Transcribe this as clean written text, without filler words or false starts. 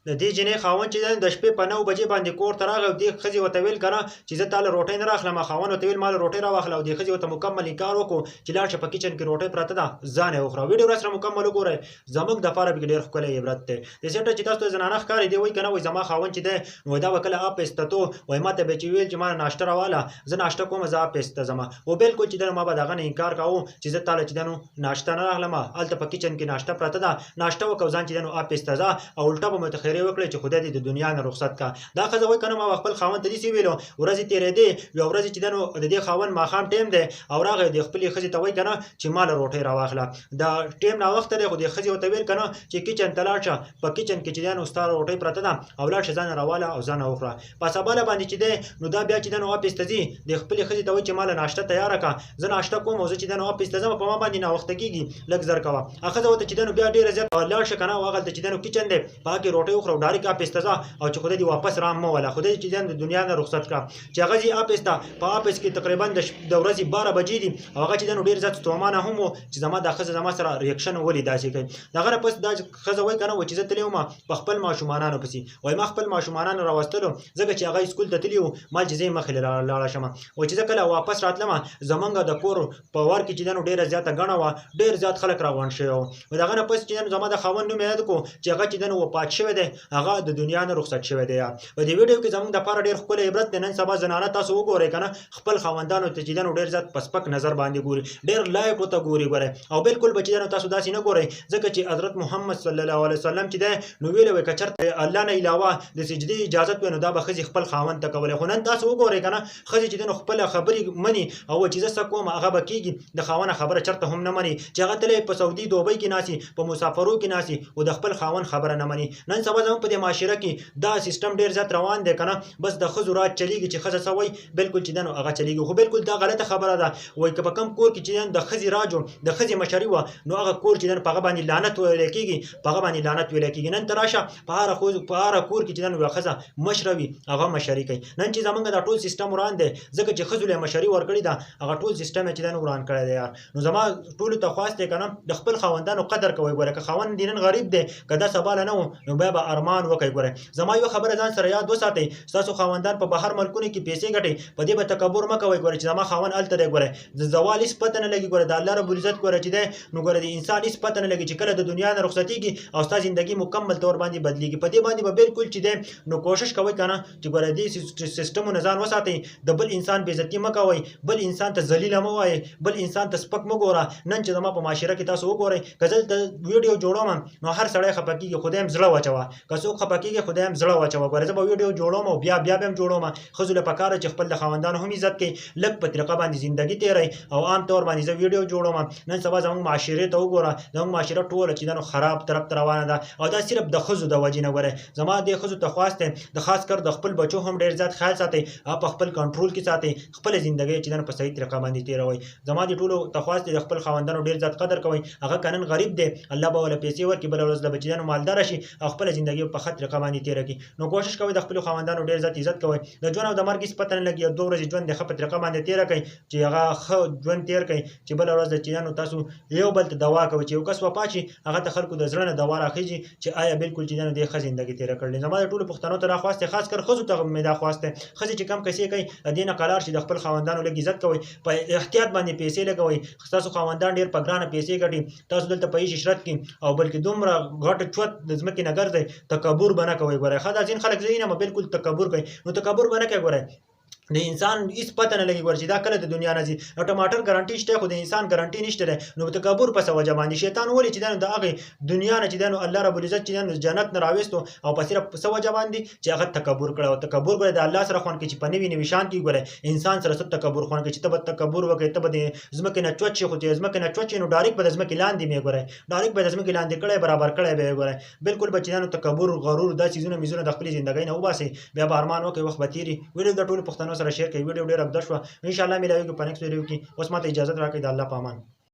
د دې جنې خاوند چې د شپې په 9 بجې باندې کور ته راغی او دې ښځې ورته ویل که نه چې زه تا له روټۍ نه راخلم. خاوند ورته ویل ما له روټۍ راواخله او دې ښځې ورته مکمل انکار وکړو چې لاړ شه په کچن کې روټۍ پرته ده ځان یې وخوره. ویډیو راسره مکمل وګورئ، زموږ دپاره پکې ډېر ښکلی عبرت دی. د سیټه چې تاسو ته زنانه ښکاري دی وایي که نه وایي زما خاوند چې دی نو دا به کله اپ ایستتو وایي ما ته به چې ویل چې ما ناشته راواله زه ناشته کوم زه اپ ایسته ځمه و بالکل چې دی نو ما به د هغه نه انکار کوو چې زه تا له چې دی نو ناشته نه راغلمه هلته په کچن کې ناشته پرته ده ناشته وکړه ځان چې دی نو اپ ایسته ځه او الټه به مې ورته خیرې وکړې چې خدای دې د دنیا نه رخصت کا. دا ښځه وایي که نه ما به خپل خاوند ته داسې ویلو ورځې تېرېدې یوه ورځ چې دی نو د دې خاوند ماښام ټیم دی او راغی د خپلې ښځې ته وایي که نه چې ما له روټۍ راواخله د ټیم ناوخته دی خو دې ښځې ورته ویل که نه چې کچن ته لاړ شه په کچن کې چې دی نو ستا روټۍ پرته ده او لاړ شه ځان یې راواله او ځان یې وخوره. په سباله باندې چې دی نو دا بیا چې دی نو اپ ایسته ځي د خپلې ښځې ته وایي چې ما له ناشته تیاره کړه زه ناشته کوم او زه چې دی نو اپ ایسته ځم په ما باندې ناوخته کېږي لږ زر کوه. هغه ښځه ورته چې دی نو بیا ډېره زیات لاړ شه که نه هغلته چې دی نو کچن دی په هغه کې روټۍ وخوره او ډایرکټ اپ ایسته ځه او چې خدای دې واپس رام مه وله خدای دې چې دی نو د دنیا نه رخصت کړه. چې هغه ځي اپ ایسته په اپ ایس کې تقریبا د ورځې 12 بجې دي او هغه چې دی نو ډېر زیات ستومانه هم و چې زما دا ښځه زما سره ریاکشن ولې داسې کوي. د هغه نه پس دا ښځه وایي که نه وایي چې زه تللی وم په خپل ماشومانانو پسې وایي ما خپل ماشومانان راوستلو ځکه چې هغه سکول ته تللي وو ما چې زه یې مخکې لاړه شمه وایي چې زه کله واپس راتلمه زمونږ د کور په ور کې چې دی نو ډېره زیاته ګڼه وه ډېر زیات خلک راغونډ شوي وو. د هغه نه پس چې دی نو زما د خاوند نوم یې یاد کړو چې هغه چې دی نو وفات شوی دی هغه د دنیا نه رخصت شوی دی. په دې ویډیو کې زموږ دپاره ډېر ښکلی عبرت دی. نن سبا زنانه تاسو وګورئ که نه خپل خاوندانو ته چې دی نو ډېر زیات په سپک نظر باندې ګوري ډېر لایق ورته ګوري ګورئ او بالکل به چې دی نو تاسو داسې نه ګورئ ځکه چې حضرت محمد صلی الله علیه وسلم چې دی نو ویلی وایي که چېرته الله نه علاوه د سجدې اجازت وی نو دا به ښځې خپل خاوند ته کولی خو نن تاسو وګورئ که نه ښځې چې دی نو خپله خبرې مني او چې زه څه کوم هغه به کېږي د خاوند خبره چېرته هم نه مني چې هغه تللی په سعودي دوبۍ کې ناستي په مسافرو کې ناستي او د خپل خاوند خبره نه مني. نن سبا زموږ په دې معاشره کې دا سیستم ډېر زیات روان دی که نه بس د ښځو راج چلیږي چې ښځه څه وایي بالکل چې دی نو هغه چلیږي خو بالکل دا غلطه خبره ده. وایي که په کوم کور کې چې دی د ښځې راج و د ښځې مشري وه نو هغه کور چې دی په هغه باندې لعنت ویلی کېږي په هغه باندې لعنت ویلی کېږي. نن ته راشه په هره کور کې چې دی نو یوه ښځه مشره وي هغه مشري کوي. نن چې زمونږ دا ټول سیستم وران دی ځکه چې ښځو له مشري ورکړې ده هغه ټول سیستم یې چې دی نو وران کړی دی. نو زما ټولو ته خواست دی که نه د خپل خاوندانو قدر کوئ. ګوره که خاوند دې نن غریب دی که دا سبا نه و نو بیا به ارمان وکئ. ګوره زما یو خبره ځان سره یاد وساتئ ستاسو خاوندان په بهر ملکونو کې پیسې ګټئ په دې به تکبر مه کوئ. ګوره چې زما خاوند هلته دی ګوره د زوال هېڅ پته نه لګي. ګوره د الله رب العزت ګوره چې دی نو ګوره د انسان هېڅ پته نه لګي چې کله د دنیا نه رخصتېږي او ستا زندګي مکمل طور باندې بدلېږي. په دې باندې به بالکل چې دی نو کوشش کوئ که نه چې ګوره دې سیستمونه ځان وساتئ د بل انسان بېعزتي مه کوئ بل انسان ته ذلیله مه وایئ بل انسان ته سپک مه ګوره. نن چې زما په معاشره کې تاسو وګورئ که زه دلته ویډیو جوړوم نو هر سړی خفه کېږي خدای هم زړه واچوه که څوک خفه کېږي خدای هم زړه واچوه. ګوره زه به ویډیو جوړوم او بیا به هم جوړوم. ښځو له پکار ده چې خپل د خاوندانو هم عزت کوي لږ په طریقه باندې زندګي تېروئ او عام طور باندې زه ویډیو جوړوم. نن سبا زموږ معاشرې ته وګوره زموږ معاشره ټوله چې دی نو خراب طرف ته روانه ده او دا صرف د ښځو د وجې نه. ګوره زما دې ښځو ته خواست دی د خاص کر د خپل بچو هم ډېر زیات خیال ساتئ هغه په خپل کنټرول کې ساتئ خپله زندګۍ چې دی نو په صحیح طریقه باندې تېروئ. زما دې ټولو ته خواست دی د خپل خاوندانو ډېر زیات قدر کوئ. هغه که نن غریب دی الله به ورله پیسې ورکړي بله ورځ به چې دی نو مالداره شي او خپله زندګي په ښه طریقه باندې تېره کړي. نو کوشش کوئ د خپلو خاوندانو ډېر زیات عزت کوئ. د ژوند او د مرګ هېڅ پته نه لګي 2 ورځې ژوند د ښه په طریقه باندې تېره کړئ چې هغه ښه ژوند تېر کړئ چې بله ورځ چې دی نو تاسو یو بل ته دوا کوئ چې یو کس وفات شي هغه ته خلکو د زړه نه دوا راخېږي چې آیا بالکل چې دی نو دې ښه زندګي تېره کړې. زما د ټولو پښتنو ته دا خواست دی خاص کر ښځو ته مې دا خواست دی ښځې چې کم کیسې کوي د دې نه قلار شي د خپل خاوندانو لږ عزت کوئ په احتیاط باندې پیسې لګوئ. ستاسو خاوندان ډېر په ګرانه پیسې ګټي تاسو دلته په هېڅ عشرت کې او بلکې دومره غټ چوت د ځمکې نه ګرځئ تکبر به نه کوئ. ګوره ښه دا ځینې خلک ځایي نه بالکل تکبر کوي نو تکبر به نه کوئ. ګوره د انسان هېڅ پته نه لګي ګوره چې دا کله د دنیا نه ځي. ټماټر ګارنټي شته خو د انسان ګارنټي نشته دی. نو تکبر په څه وجه باندې شیطان ولې چې دی نو د هغې دنیا نه چې دی نو الله رب العزت چې دی نو جنت نه راویستو او په صرف په څه وجه باندې چې هغه تکبر کړی او تکبر ګوره د الله سره خوند کوي چې په نوي نوي شان کې ګوره انسان سره څه تکبر خوند کوي چې ته به تکبر وکړې ته به د ځمکې نه چوت شي خو چې ځمکې نه چوت شي نو ډایرکټ به د ځمکې لاندې مې ګوره ډایرکټ به د ځمکې لاندې کړی برابر کړی به یې ګوره بالکل به چې دی نو تکبر غرور دا څیزونه میزونه د خپلې زندګۍ نه وباسئ بیا به ارمان وکړئ وخت به تېري. ویډیو د ټولو پښتنو سره شیر کړئ. ویډیو ډېره اوږده شوه انشاءالله میلاویږو په نیکسټ ویډیو کې. اوس ماته اجازت راکړئ د الله په امان.